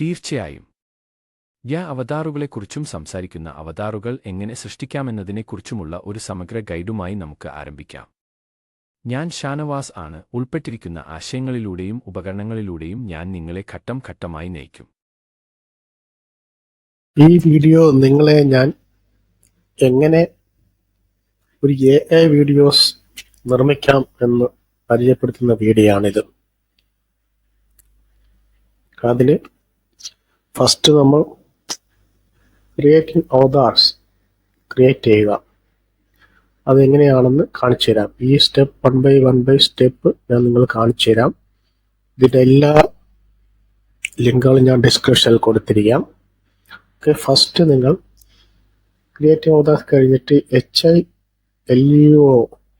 തീർച്ചയായും. അവതാറുകളെക്കുറിച്ചും സംസാരിക്കുന്ന അവതാറുകൾ എങ്ങനെ സൃഷ്ടിക്കാമെന്നതിനെക്കുറിച്ചുമുള്ള ഒരു സമഗ്ര ഗൈഡുമായി നമുക്ക് ആരംഭിക്കാം. ഞാൻ ഷാനവാസ് ആണ്. ഉൾപ്പെട്ടിരിക്കുന്ന ആശയങ്ങളിലൂടെയും ഉപകരണങ്ങളിലൂടെയും ഞാൻ നിങ്ങളെ ഘട്ടം ഘട്ടമായി നയിക്കും. ഈ വീഡിയോ നിങ്ങളെ ഞാൻ എങ്ങനെ ഒരു AI വീഡിയോസ് നിർമ്മിക്കാം എന്ന് പരിചയപ്പെടുത്തുന്ന വീഡിയോ ആണിത്. അതിന് ഫസ്റ്റ് നമ്മൾ ക്രിയേറ്റിംഗ് അവതാർസ് ക്രിയേറ്റ് ചെയ്യുക. അതെങ്ങനെയാണെന്ന് കാണിച്ചു തരാം. ഈ സ്റ്റെപ്പ് വൺ ബൈ സ്റ്റെപ്പ് ഞാൻ നിങ്ങൾ കാണിച്ചു തരാം. ഇതിൻ്റെ എല്ലാ ലിങ്കുകളും ഞാൻ ഡിസ്ക്രിപ്ഷനിൽ കൊടുത്തിരിക്കാം. ഓക്കെ, ഫസ്റ്റ് നിങ്ങൾ ക്രിയേറ്റീവ് അവതാർസ് കഴിഞ്ഞിട്ട്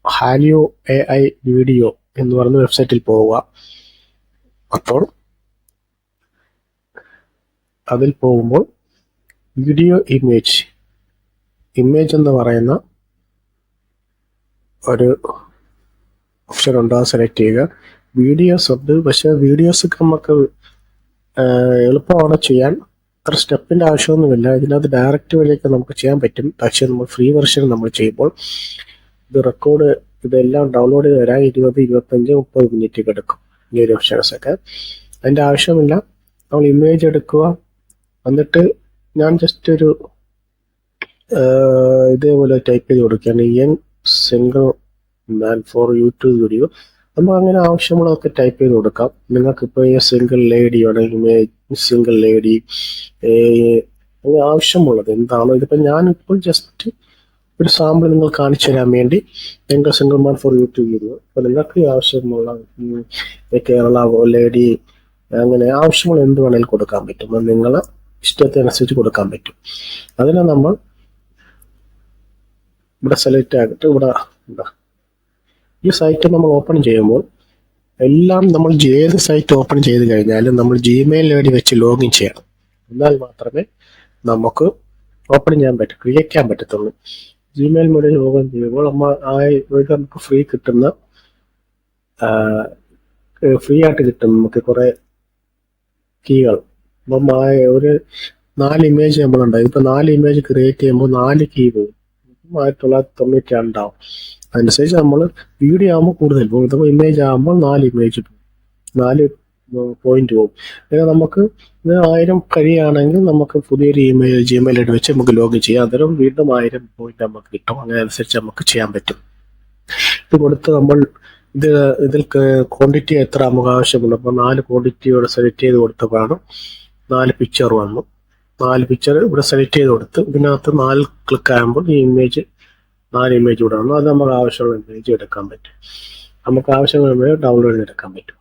ഹാലിയോ AI വീഡിയോ എന്ന് പറയുന്ന വെബ്സൈറ്റിൽ പോവുക. അപ്പോൾ അതിൽ പോകുമ്പോൾ വീഡിയോ ഇമേജ് എന്ന് പറയുന്ന ഒരു ഓപ്ഷൻ ഉണ്ട്. അത് സെലക്ട് ചെയ്യുക. വീഡിയോസ് ഉണ്ട്, പക്ഷെ വീഡിയോസ് നമുക്ക് എളുപ്പമാണ് ചെയ്യാൻ. അത്ര സ്റ്റെപ്പിൻ്റെ ആവശ്യമൊന്നുമില്ല. ഇതിനകത്ത് ഡയറക്റ്റ് വഴിയൊക്കെ നമുക്ക് ചെയ്യാൻ പറ്റും. പക്ഷെ നമ്മൾ ഫ്രീ വെർഷൻ നമ്മൾ ചെയ്യുമ്പോൾ ഇതെല്ലാം ഡൗൺലോഡ് ചെയ്ത് വരാൻ 20-25-30 മിനിറ്റ് എടുക്കും. ഈ ഒരു ഓപ്ഷൻസൊക്കെ അതിൻ്റെ ആവശ്യമില്ല. നമ്മൾ ഇമേജ് എടുക്കുക. എന്നിട്ട് ഞാൻ ജസ്റ്റ് ഒരു ഇതേപോലെ ടൈപ്പ് ചെയ്ത് കൊടുക്കുകയാണ്. യങ് സിംഗിൾ മാൻ ഫോർ യൂട്യൂബ് വീഡിയോ. നമ്മൾ അങ്ങനെ ആവശ്യമുള്ളതൊക്കെ ടൈപ്പ് ചെയ്ത് കൊടുക്കാം. നിങ്ങൾക്കിപ്പോൾ സിംഗിൾ ലേഡി ആണെങ്കിൽ സിംഗിൾ ലേഡി, അങ്ങനെ ആവശ്യമുള്ളത് എന്താണോ. ഇതിപ്പോൾ ഞാനിപ്പോൾ ജസ്റ്റ് ഒരു സാമ്പിൾ നിങ്ങൾ കാണിച്ചു തരാൻ വേണ്ടി സിംഗിൾ മാൻ ഫോർ യൂട്യൂബ് വീഡിയോ. അപ്പോൾ നിങ്ങൾക്ക് ആവശ്യമുള്ള കേരള ലേഡി അങ്ങനെ ആവശ്യമുള്ള എന്ത് വേണമെങ്കിലും കൊടുക്കാൻ പറ്റും. അത് നിങ്ങളെ ഇഷ്ടത്തിനനുസരിച്ച് കൊടുക്കാൻ പറ്റും. അതിനെ നമ്മൾ ഇവിടെ സെലക്ട് ആക്കിയിട്ട് ഇവിടെ ഈ സൈറ്റ് നമ്മൾ ഓപ്പൺ ചെയ്യുമ്പോൾ എല്ലാം നമ്മൾ ഏത് സൈറ്റ് ഓപ്പൺ ചെയ്ത് കഴിഞ്ഞാലും നമ്മൾ Gmail ID വെച്ച് ലോഗിൻ ചെയ്യണം. എന്നാൽ മാത്രമേ നമുക്ക് ഓപ്പൺ ചെയ്യാൻ ക്രിയേറ്റ് ചെയ്യാൻ പറ്റത്തുള്ളൂ. Gmail വഴി ലോഗിൻ ചെയ്യുമ്പോൾ നമുക്ക് ഫ്രീ ആയിട്ട് കിട്ടും നമുക്ക് കുറേ കീകൾ. അപ്പം ഒരു 4 ഇമേജ് നമ്മളുണ്ടാവും. ഇപ്പം 4 ഇമേജ് ക്രിയേറ്റ് ചെയ്യുമ്പോൾ 4 കീ പോകും. 1992 ആവും. അതനുസരിച്ച് നമ്മൾ വീഡിയോ ആകുമ്പോൾ കൂടുതൽ പോകും. ഇപ്പോൾ ഇമേജ് ആകുമ്പോൾ 4 ഇമേജ് പോകും, 4 പോയിന്റ് പോകും. അങ്ങനെ നമുക്ക് 1000 കഴിയുകയാണെങ്കിൽ നമുക്ക് പുതിയൊരു Gmail ID വെച്ച് നമുക്ക് ലോഗിൻ ചെയ്യാം. അന്നേരം വീണ്ടും 1000 പോയിന്റ് നമുക്ക് കിട്ടും. അങ്ങനെ അനുസരിച്ച് നമുക്ക് ചെയ്യാൻ പറ്റും. ഇത് കൊടുത്ത് നമ്മൾ ഇതിൽ ക്വാണ്ടിറ്റി എത്ര നമുക്ക് ആവശ്യമുണ്ട്. അപ്പോൾ 4 ക്വാണ്ടിറ്റിയോടെ സെലക്ട് ചെയ്ത് കൊടുത്തപ്പോഴാണ് 4 പിക്ചർ വന്നു. 4 പിക്ചർ ഇവിടെ സെലക്ട് ചെയ്ത് കൊടുത്ത് ഇതിനകത്ത് 4 ക്ലിക്ക് ആകുമ്പോൾ ഈ 4 ഇമേജ് ഇവിടെ വന്നു. അത് നമുക്ക് ആവശ്യമുള്ള ഇമേജ് എടുക്കാൻ പറ്റും. നമുക്ക് ആവശ്യമുള്ള ഇമേജ് ഡൗൺലോഡ് ചെയ്തെടുക്കാൻ പറ്റും.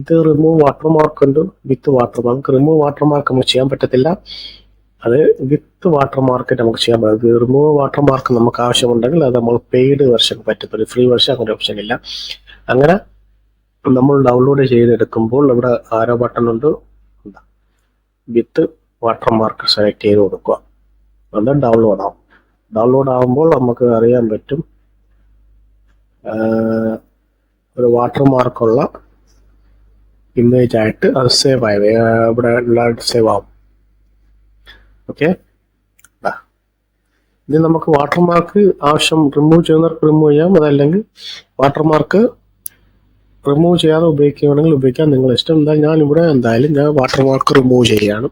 ഇത് റിമൂവ് വാട്ടർമാർക്ക് ഉണ്ട്, വിത്ത് വാട്ടർമാർക്ക്. റിമൂവ് വാട്ടർമാർക്ക് നമുക്ക് ചെയ്യാൻ പറ്റത്തില്ല. അത് വിത്ത് വാട്ടർമാർക്ക് നമുക്ക് ചെയ്യാൻ പറ്റും. റിമൂവ് വാട്ടർമാർക്ക് നമുക്ക് ആവശ്യമുണ്ടെങ്കിൽ അത് നമ്മൾ പെയ്ഡ് വെർഷൻ പറ്റത്തുള്ളൂ. ഫ്രീ വെർഷൻ അങ്ങനെ ഓപ്ഷൻ ഇല്ല. അങ്ങനെ നമ്മൾ ഡൗൺലോഡ് ചെയ്തെടുക്കുമ്പോൾ ഇവിടെ ആരോ ബട്ടൺ ഉണ്ട്, വിത്ത് വാട്ടർമാർക്ക് സെലക്ട് ചെയ്ത് കൊടുക്കുക. അത് ഡൗൺലോഡ് ആവും. ഡൗൺലോഡ് ആകുമ്പോൾ നമുക്ക് അറിയാൻ പറ്റും ഒരു വാട്ടർമാർക്കുള്ള ഇമേജ് ആയിട്ട് അത് സേവ് ആയി ഇവിടെ സേവ് ആവും. ഓക്കെ, ഇത് നമുക്ക് വാട്ടർമാർക്ക് ആവശ്യം റിമൂവ് ചെയ്യുന്നവർക്ക് റിമൂവ് ചെയ്യാം. അതല്ലെങ്കിൽ വാട്ടർമാർക്ക് റിമൂവ് ചെയ്യാതെ ഉപയോഗിക്കുകയാണെങ്കിൽ ഉപയോഗിക്കാം, നിങ്ങളുടെ ഇഷ്ടം. എന്തായാലും ഞാൻ വാട്ടർമാർക്ക് റിമൂവ് ചെയ്യുകയാണ്.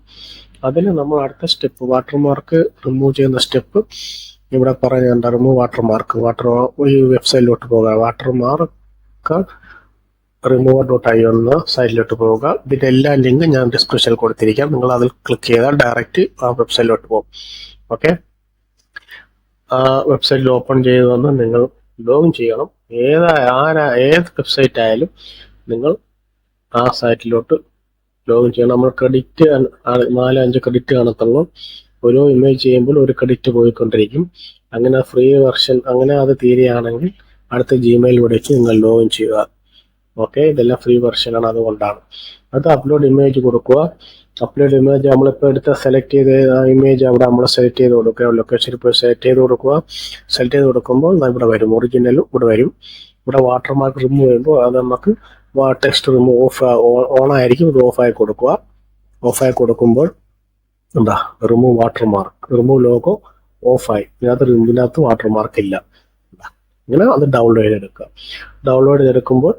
അതിന് നമ്മൾ അടുത്ത സ്റ്റെപ്പ് വാട്ടർമാർക്ക് റിമൂവ് ചെയ്യുന്ന സ്റ്റെപ്പ് ഇവിടെ പറയുന്നുണ്ട്. റിമൂവ് വാട്ടർമാർക്ക് ഈ വെബ്സൈറ്റിലോട്ട് പോകുക. വാട്ടർമാർക്ക് remover.io എന്ന സൈറ്റിലോട്ട് പോവുക. ഇതിൻ്റെ എല്ലാ ലിങ്കും ഞാൻ ഡിസ്ക്രിപ്ഷനിൽ കൊടുത്തിരിക്കാം. നിങ്ങൾ അതിൽ ക്ലിക്ക് ചെയ്താൽ ഡയറക്റ്റ് ആ വെബ്സൈറ്റിലോട്ട് പോകും. ഓക്കെ, ആ വെബ്സൈറ്റിൽ ഓപ്പൺ ചെയ്ത് വന്ന് നിങ്ങൾ ലോഗിൻ ചെയ്യണം. ഏത് വെബ്സൈറ്റ് ആയാലും നിങ്ങൾ ആ സൈറ്റിലോട്ട് ലോഗിൻ ചെയ്യണം. നമ്മൾ ക്രെഡിറ്റ് 4-5 ക്രെഡിറ്റ് കാണത്തുള്ളൂ. ഓരോ ഇമേജ് ചെയ്യുമ്പോൾ ഒരു ക്രെഡിറ്റ് പോയിക്കൊണ്ടിരിക്കും. അങ്ങനെ ഫ്രീ വെർഷൻ അങ്ങനെ അത് തീരുകയാണെങ്കിൽ അടുത്ത Gmail വഴിക്ക് നിങ്ങൾ ലോഗിൻ ചെയ്യുക. ഓക്കെ, ഇതെല്ലാം ഫ്രീ വെർഷനാണ്, അതുകൊണ്ടാണ്. അത് അപ്ലോഡ് ഇമേജ് കൊടുക്കുക. അപ്ലോഡ് ഇമേജ് നമ്മളിപ്പോൾ സെലക്ട് ചെയ്ത് ആ ഇമേജ് അവിടെ നമ്മൾ സെലക്ട് ചെയ്ത് കൊടുക്കുക. ലൊക്കേഷനിൽ പോയി സെലക്ട് ചെയ്ത് കൊടുക്കുക. സെലക്ട് ചെയ്ത് കൊടുക്കുമ്പോൾ ഇവിടെ വരും, ഒറിജിനലും ഇവിടെ വരും. ഇവിടെ വാട്ടർമാർക്ക് റിമൂവ് ചെയ്യുമ്പോൾ അത് നമുക്ക് ടെക്സ്റ്റ് റിമൂവ് ഓൺ ആയിരിക്കും. ഇത് ഓഫായി കൊടുക്കുക. ഓഫായി കൊടുക്കുമ്പോൾ എന്താ റിമൂവ് വാട്ടർമാർക്ക്, റിമൂവ് ലോഗോ ഓഫായി, ഇതിനകത്ത് വാട്ടർമാർക്ക് ഇല്ല. ഇങ്ങനെ അത് ഡൗൺലോഡ് ചെയ്തെടുക്കുക. ഡൗൺലോഡ് ചെയ്തെടുക്കുമ്പോൾ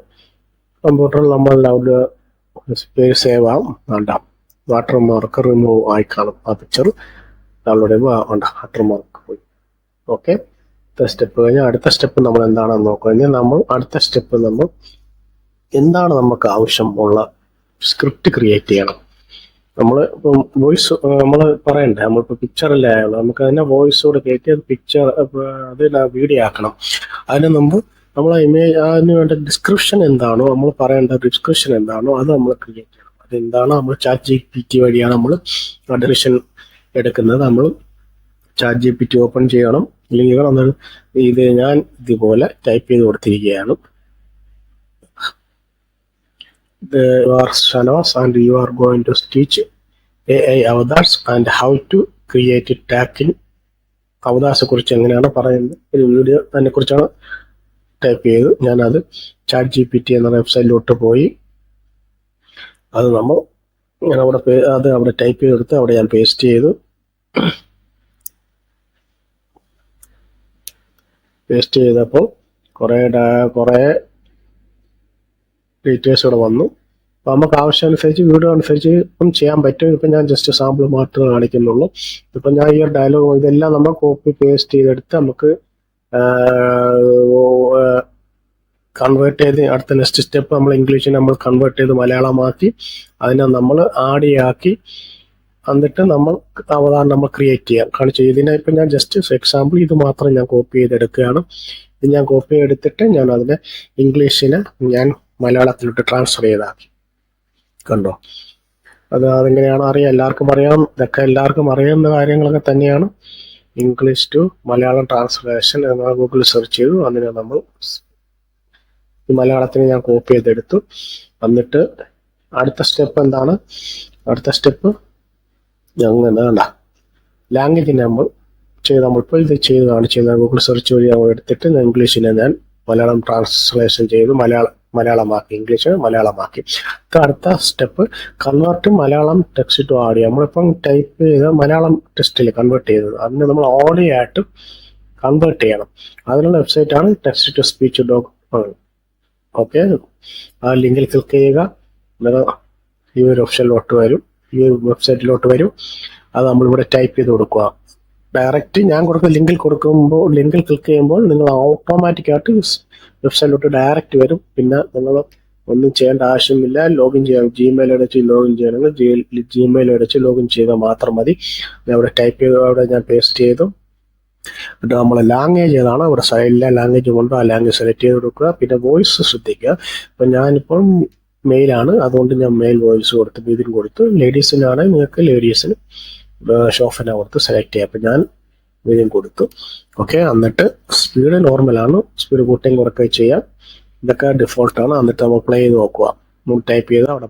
കമ്പ്യൂട്ടറിൽ നമ്മൾ പേര് സേവ് ആവും. വേണ്ട വാട്ടർമാർക്ക് റിമൂവ് ആയി കാണും. ആ പിക്ചർ ഡൗൺലോഡ് ചെയ്യുമ്പോൾ വേണ്ട വാട്ടർമാർക്ക് പോയി. ഓക്കെ, സ്റ്റെപ്പ് കഴിഞ്ഞാൽ അടുത്ത സ്റ്റെപ്പ് നമ്മൾ എന്താണെന്ന് നോക്കുക. കഴിഞ്ഞാൽ നമ്മൾ അടുത്ത സ്റ്റെപ്പ് നമ്മൾ എന്താണ് നമുക്ക് ആവശ്യമുള്ള സ്ക്രിപ്റ്റ് ക്രിയേറ്റ് ചെയ്യണം. നമ്മൾ ഇപ്പം വോയിസ് നമ്മൾ പറയണ്ടേ, നമ്മളിപ്പോൾ പിക്ചറല്ലേ ആയുള്ളൂ, നമുക്ക് അതിനെ വോയിസോട് കയറ്റി അത് പിക്ചർ അത് വീഡിയോ ആക്കണം. അതിന് മുമ്പ് നമ്മൾ അതിന് വേണ്ട ഡിസ്ക്രിപ്ഷൻ എന്താണോ നമ്മൾ പറയേണ്ട ഡിസ്ക്രിപ്ഷൻ എന്താണോ അത് നമ്മൾ ക്രിയേറ്റ് ചെയ്യണം. അതെന്താണോ നമ്മൾ ChatGPT വഴിയാണ് നമ്മൾ ആ ഡിസിഷൻ എടുക്കുന്നത്. നമ്മൾ ChatGPT ഓപ്പൺ ചെയ്യണം. അല്ലെങ്കിൽ ഇത് ഞാൻ ഇതുപോലെ ടൈപ്പ് ചെയ്ത് കൊടുത്തിരിക്കുകയാണ്. You are Shanavas and you are going to teach AI avatars and how to create a tag in അവതാർസിനെ കുറിച്ച് എങ്ങനെയാണ് പറയുന്നത് ഒരു വീഡിയോ അതിനെ കുറിച്ചാണ് ടൈപ്പ് ചെയ്ത് ഞാനത് ChatGPT എന്ന വെബ്സൈറ്റിലോട്ട് പോയി അത് നമ്മൾ ഞാൻ അവിടെ ടൈപ്പ് ചെയ്തെടുത്ത് അവിടെ ഞാൻ പേസ്റ്റ് ചെയ്തു. പേസ്റ്റ് ചെയ്തപ്പോൾ കുറേ ഡീറ്റെയിൽസ് ഇവിടെ വന്നു. അപ്പോൾ നമുക്ക് ആവശ്യമനുസരിച്ച് വീഡിയോ അനുസരിച്ച് ഇപ്പം ചെയ്യാൻ പറ്റും. ഇപ്പം ഞാൻ ജസ്റ്റ് സാമ്പിൾ മാത്രമേ കാണിക്കുന്നുള്ളൂ. ഇപ്പം ഞാൻ ഈ ഒരു ഡയലോഗ് ഇതെല്ലാം നമ്മൾ കോപ്പി പേസ്റ്റ് ചെയ്തെടുത്ത് നമുക്ക് കൺവേർട്ട് ചെയ്ത് അടുത്ത നെക്സ്റ്റ് സ്റ്റെപ്പ് നമ്മൾ ഇംഗ്ലീഷിൽ നമ്മൾ കൺവേർട്ട് ചെയ്ത് മലയാളമാക്കി അതിനെ നമ്മൾ ആക്കി എന്നിട്ട് നമ്മൾ അവതാരം നമ്മൾ ക്രിയേറ്റ് ചെയ്യാം കാണിച്ചു. ഇതിനെ ഇപ്പം ഞാൻ ജസ്റ്റ് എക്സാമ്പിൾ ഇത് മാത്രം ഞാൻ കോപ്പി ചെയ്തെടുക്കുകയാണ്. ഇത് ഞാൻ കോപ്പി എടുത്തിട്ട് ഞാൻ അതിനെ ഇംഗ്ലീഷിനെ ഞാൻ മലയാളത്തിലോട്ട് ട്രാൻസ്ഫർ ചെയ്താക്കി. കണ്ടോ, അതെങ്ങനെയാണ് അറിയാം, എല്ലാവർക്കും അറിയാം. ഇതൊക്കെ എല്ലാവർക്കും അറിയാവുന്ന കാര്യങ്ങളൊക്കെ തന്നെയാണ്. ഇംഗ്ലീഷ് ടു മലയാളം ട്രാൻസ്ലേഷൻ എന്ന് ഗൂഗിളിൽ സെർച്ച് ചെയ്തു. അതിനെ നമ്മൾ ഈ മലയാളത്തിന് ഞാൻ കോപ്പി ചെയ്തെടുത്തു. എന്നിട്ട് അടുത്ത സ്റ്റെപ്പ് എന്താണ്? അടുത്ത സ്റ്റെപ്പ് വേണ്ട ലാംഗ്വേജ് നമ്മളിപ്പോൾ ഇത് ചെയ്ത് കാണിച്ചു. ഗൂഗിൾ സെർച്ച് വഴി എടുത്തിട്ട് ഇംഗ്ലീഷിനെ ഞാൻ മലയാളം ട്രാൻസ്ലേഷൻ ചെയ്തു, മലയാളമാക്കി, ഇംഗ്ലീഷ് മലയാളമാക്കി. അടുത്ത step convert Malayalam text to audio. നമ്മളിപ്പം ടൈപ്പ് ചെയ്ത് മലയാളം ടെക്സ്റ്റിൽ കൺവേർട്ട് ചെയ്തത് അതിന് നമ്മൾ ഓഡിയോ ആയിട്ട് കൺവേർട്ട് ചെയ്യണം. അതിനുള്ള വെബ്സൈറ്റാണ് text to speech dog. Okay, ആ ലിങ്കിൽ ക്ലിക്ക് ചെയ്യുക. ഈ ഒരു ഓപ്ഷനിലോട്ട് വരും, ഈ വെബ്സൈറ്റിലോട്ട് വരും. അത് നമ്മളിവിടെ ടൈപ്പ് ചെയ്ത് കൊടുക്കുക. ഡയറക്റ്റ് ഞാൻ കൊടുക്കുന്ന ലിങ്കിൽ ക്ലിക്ക് ചെയ്യുമ്പോൾ നിങ്ങൾ ഓട്ടോമാറ്റിക്കായിട്ട് വെബ്സൈറ്റിലോട്ട് ഡയറക്റ്റ് വരും. പിന്നെ നിങ്ങൾ ഒന്നും ചെയ്യേണ്ട ആവശ്യമില്ല. ലോഗിൻ ചെയ്യാം, ജിമെയിൽ അടിച്ച് ലോഗിൻ ചെയ്യണമെങ്കിൽ ജിമെയിൽ അടിച്ച് ലോഗിൻ ചെയ്താൽ മാത്രം മതി. അവിടെ ടൈപ്പ് ചെയ്ത് അവിടെ ഞാൻ പേസ്റ്റ് ചെയ്തു. എന്നിട്ട് നമ്മൾ ലാംഗ്വേജ് ഏതാണ് അവിടെ സൈഡിലെ ലാംഗ്വേജ് കൊണ്ട് ആ ലാംഗ്വേജ് സെലക്ട് ചെയ്ത് കൊടുക്കുക. പിന്നെ വോയിസ് ശ്രദ്ധിക്കുക. ഇപ്പം ഞാനിപ്പം മെയിലാണ്, അതുകൊണ്ട് ഞാൻ മെയിൽ വോയിസ് കൊടുത്ത് ഇതിന് കൊടുത്തു. ലേഡീസിനാണെങ്കിൽ നിങ്ങൾക്ക് ലേഡീസിന് ഷോഫിനെ കൊടുത്ത് സെലക്ട് ചെയ്യാം. അപ്പം ഞാൻ ഇതിനും കൊടുത്തു. ഓക്കെ, എന്നിട്ട് സ്പീഡ് നോർമലാണ്, സ്പീഡ് കൂട്ടുകയും കുറയ്ക്കുകയും ചെയ്യാം. ഇതൊക്കെ ഡിഫോൾട്ടാണ്. എന്നിട്ട് നമ്മൾ പ്ലേ ചെയ്ത് നോക്കുക. നമ്മൾ ടൈപ്പ് ചെയ്ത് അവിടെ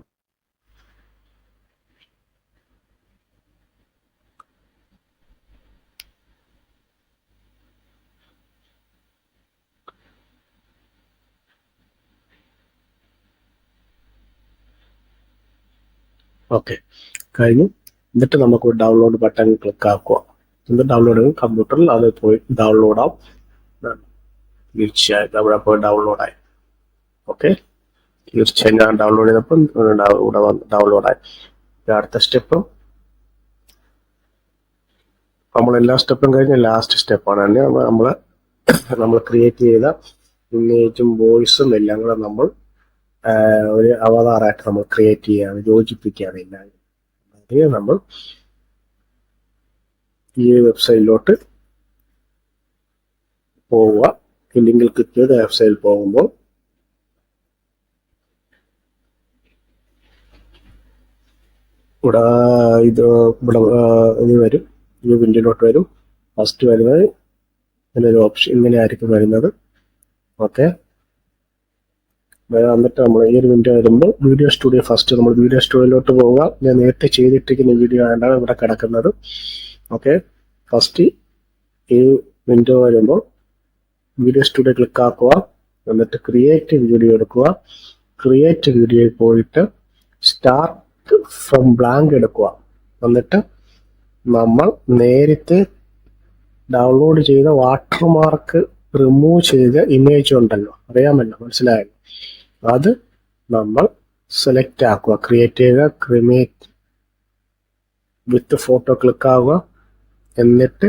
ഓക്കെ കഴിഞ്ഞു. എന്നിട്ട് നമുക്ക് ഡൗൺലോഡ് ബട്ടൺ ക്ലിക്ക് ആക്കുക. എന്നിട്ട് ഡൗൺലോഡ് ചെയ്യും. കമ്പ്യൂട്ടറിൽ അത് പോയി ഡൗൺലോഡ് ആവും. തീർച്ചയായും അവിടെ പോയി ഡൗൺലോഡായി. ഓക്കെ, തീർച്ചയായും ഞാൻ ഡൗൺലോഡ് ചെയ്തപ്പോൾ ഇവിടെ വന്ന് ഡൗൺലോഡായി. അടുത്ത സ്റ്റെപ്പ് നമ്മളെല്ലാ സ്റ്റെപ്പും കഴിഞ്ഞ ലാസ്റ്റ് സ്റ്റെപ്പാണ് നമ്മൾ ക്രിയേറ്റ് ചെയ്ത ഇമേജും വോയിസും എല്ലാം കൂടെ നമ്മൾ ഒരു അവതാറായിട്ട് നമ്മൾ ക്രിയേറ്റ് ചെയ്യുകയാണ്, യോജിപ്പിക്കുകയാണ് എല്ലാം. അതിന് നമ്മൾ ഈ വെബ്സൈറ്റിലോട്ട് പോവുക. ഈ ലിങ്കിൽ ക്ലിക്ക് ചെയ്ത് വെബ്സൈറ്റിൽ പോകുമ്പോൾ ഇവിടെ ഇത് വരും, ഈ വിൻഡോയിലോട്ട് വരും. ഫസ്റ്റ് വരുന്നത് ഇങ്ങനൊരു ഓപ്ഷൻ, ഇങ്ങനെ ആയിരിക്കും വരുന്നത്. ഓക്കെ, എന്നിട്ട് നമ്മൾ ഈ ഒരു വിൻഡോ വരുമ്പോൾ വീഡിയോ സ്റ്റുഡിയോ ഫസ്റ്റ് നമ്മൾ വീഡിയോ സ്റ്റുഡിയോയിലോട്ട് പോവുക. ഞാൻ നേരത്തെ ചെയ്തിട്ടിരിക്കുന്ന വീഡിയോ ആയിട്ടാണ് ഇവിടെ കിടക്കുന്നത്. ഓക്കെ, ഫസ്റ്റ് ഈ വിൻഡോ വരുമ്പോൾ വീഡിയോ സ്റ്റുഡിയോ ക്ലിക്ക് ആക്കുക. എന്നിട്ട് ക്രിയേറ്റ് വീഡിയോ എടുക്കുക. ക്രിയേറ്റ് വീഡിയോയിൽ പോയിട്ട് സ്റ്റാർട്ട് ഫ്രം ബ്ലാങ്ക് എടുക്കുക. എന്നിട്ട് നമ്മൾ നേരത്തെ ഡൗൺലോഡ് ചെയ്ത വാട്ടർമാർക്ക് റിമൂവ് ചെയ്ത ഇമേജ് ഉണ്ടല്ലോ, അറിയാമല്ലോ, മനസ്സിലായല്ലോ. അത് നമ്മൾ സെലക്ട് ആക്കുക. ക്രിയേറ്റ് ചെയ്യുക, ക്രിയേറ്റ് വിത്ത് ഫോട്ടോ ക്ലിക്ക് ആവുക. എന്നിട്ട്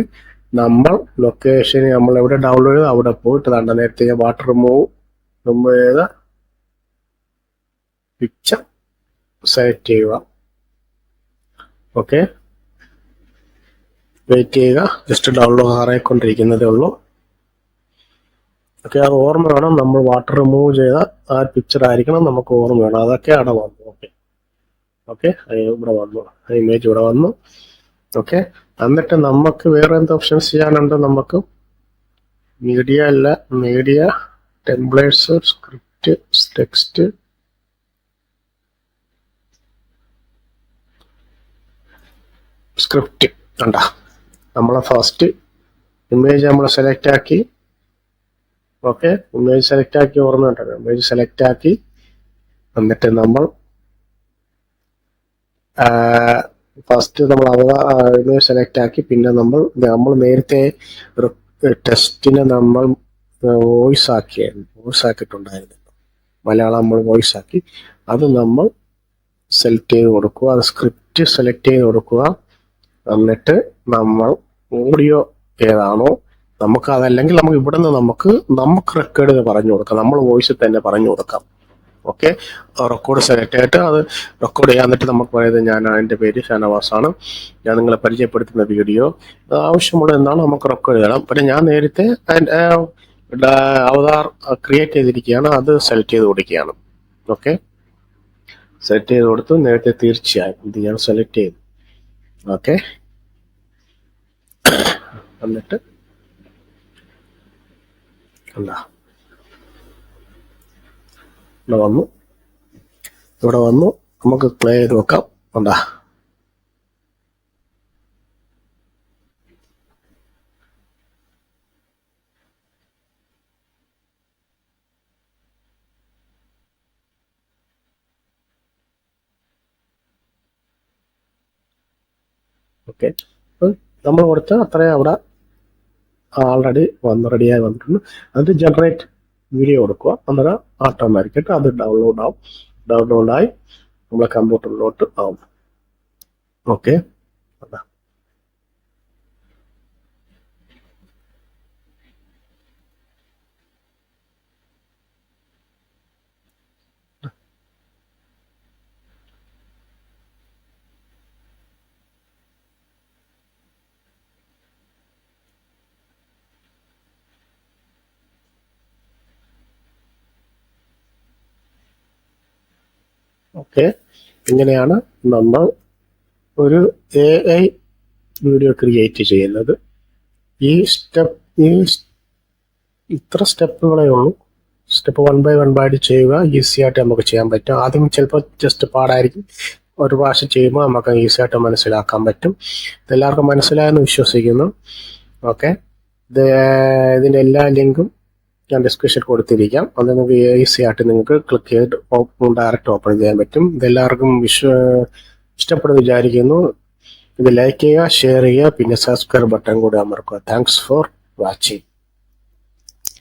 നമ്മൾ ലൊക്കേഷൻ നമ്മൾ എവിടെ ഡൗൺലോഡ് ചെയ്ത് അവിടെ പോയിട്ട് കണ്ട നേരത്തെ വാട്ടർ റിമൂവ് ചെയ്ത പിക്ചർ സെലക്ട് ചെയ്യുക. ഓക്കെ, വെയിറ്റ് ചെയ്യുക. ജസ്റ്റ് ഡൗൺലോഡ് ആയിക്കൊണ്ടിരിക്കുന്നതേ ഉള്ളൂ. ഓക്കെ, അത് ഓർമ്മ വേണം. നമ്മൾ വാട്ടർ റിമൂവ് ചെയ്ത ആ പിക്ചർ ആയിരിക്കണം നമുക്ക് ഓർമ്മ വേണം. അതൊക്കെ അവിടെ വന്നു. ഓക്കെ ഓക്കെ, ഇവിടെ വന്നു, ഇമേജ് ഇവിടെ വന്നു. ഓക്കെ, എന്നിട്ട് നമുക്ക് വേറെ എന്ത് ഓപ്ഷൻസ് ചെയ്യാനുണ്ട്? നമുക്ക് മീഡിയ അല്ല, media, templates, script, text, script കണ്ട. നമ്മളെ ഫസ്റ്റ് ഇമേജ് നമ്മൾ സെലക്ട് ആക്കി. ഓക്കെ, ഇമേജ് സെലക്ട് ആക്കി, ഓർമ്മ ഉണ്ടല്ലോ, ഇമേജ് സെലക്ട് ആക്കി. എന്നിട്ട് നമ്മൾ ഫസ്റ്റ് നമ്മൾ ഇമേജ് സെലക്ട് ആക്കി. പിന്നെ നമ്മൾ നേരത്തെ ടെസ്റ്റിനെ നമ്മൾ വോയിസ് ആക്കിയിട്ടുണ്ടായിരുന്നു, മലയാളം നമ്മൾ വോയിസ് ആക്കി. അത് നമ്മൾ സെലക്ട് ചെയ്ത് കൊടുക്കുക. അത് സ്ക്രിപ്റ്റ് സെലക്ട് ചെയ്ത് കൊടുക്കുക. എന്നിട്ട് നമ്മൾ ഓഡിയോ ഏതാണോ നമുക്ക്, അതല്ലെങ്കിൽ നമുക്ക് ഇവിടെ നിന്ന് നമുക്ക് റെക്കോർഡ് പറഞ്ഞു കൊടുക്കാം. നമ്മൾ വോയിസിൽ തന്നെ പറഞ്ഞു കൊടുക്കാം. ഓക്കെ, റെക്കോർഡ് സെലക്ട് ആയിട്ട് അത് റെക്കോർഡ് ചെയ്യാൻ. എന്നിട്ട് നമുക്ക് പറയുന്നത് എൻ്റെ പേര് ഷാനവാസാണ്, ഞാൻ നിങ്ങളെ പരിചയപ്പെടുത്തുന്ന വീഡിയോ ആവശ്യമുള്ള എന്നാണ് നമുക്ക് റെക്കോർഡ് ചെയ്യണം. പിന്നെ ഞാൻ നേരത്തെ അവതാർ ക്രിയേറ്റ് ചെയ്തിരിക്കുകയാണ്, അത് സെലക്ട് ചെയ്ത് കൊടുക്കുകയാണ്. ഓക്കെ, സെലക്ട് ചെയ്ത് കൊടുത്തു. നേരത്തെ തീർച്ചയായും ഇത് ഞാൻ സെലക്ട് ചെയ്തു. ഓക്കെ, എന്നിട്ട് ഇവിടെ വന്നു നമുക്ക് പ്ലേ ചെയ്ത് വെക്കാം. എന്താ ഓക്കെ, നമ്മൾ കൊടുത്ത അത്രയും അവിടെ ആൾറെഡി റെഡിയായി വന്നിട്ടുണ്ട്. അത് ജനറേറ്റ് വീഡിയോ കൊടുക്കുക. അന്നേരം ഓട്ടോമാറ്റിക്കായിട്ട് അത് ഡൗൺലോഡായി നമ്മളെ കമ്പ്യൂട്ടറിലോട്ട് ആവും. ഓക്കെ, ഓക്കെ, ഇങ്ങനെയാണ് നമ്മൾ ഒരു AI വീഡിയോ ക്രിയേറ്റ് ചെയ്യുന്നത്. ഇത്ര സ്റ്റെപ്പുകളേ ഉള്ളൂ. സ്റ്റെപ്പ് 1 by 1 ചെയ്യുക. ഈസി ആയിട്ട് നമുക്ക് ചെയ്യാൻ പറ്റും. ആദ്യം ചിലപ്പോൾ ജസ്റ്റ് പാടായിരിക്കും, ഒരു പ്രാവശ്യം ചെയ്യുമ്പോൾ നമുക്ക് ഈസി ആയിട്ട് മനസ്സിലാക്കാൻ പറ്റും. ഇതെല്ലാവർക്കും മനസ്സിലായെന്ന് വിശ്വസിക്കുന്നു. ഓക്കെ, ഇതിൻ്റെ എല്ലാ ലിങ്കും ഞാൻ ഡിസ്ക്രിപ്ഷൻ കൊടുത്തിരിക്കാം. അത് നിങ്ങൾക്ക് ഈസി ആയിട്ട് നിങ്ങൾക്ക് ക്ലിക്ക് ചെയ്ത് ഡയറക്റ്റ് ഓപ്പൺ ചെയ്യാൻ പറ്റും. ഇതെല്ലാവർക്കും ഇഷ്ടപ്പെടുന്നു വിചാരിക്കുന്നു. ഇത് ലൈക്ക് ചെയ്യുക, ഷെയർ ചെയ്യുക, പിന്നെ സബ്സ്ക്രൈബ് ബട്ടൺ കൂടി അമർക്കുക. Thanks for watching.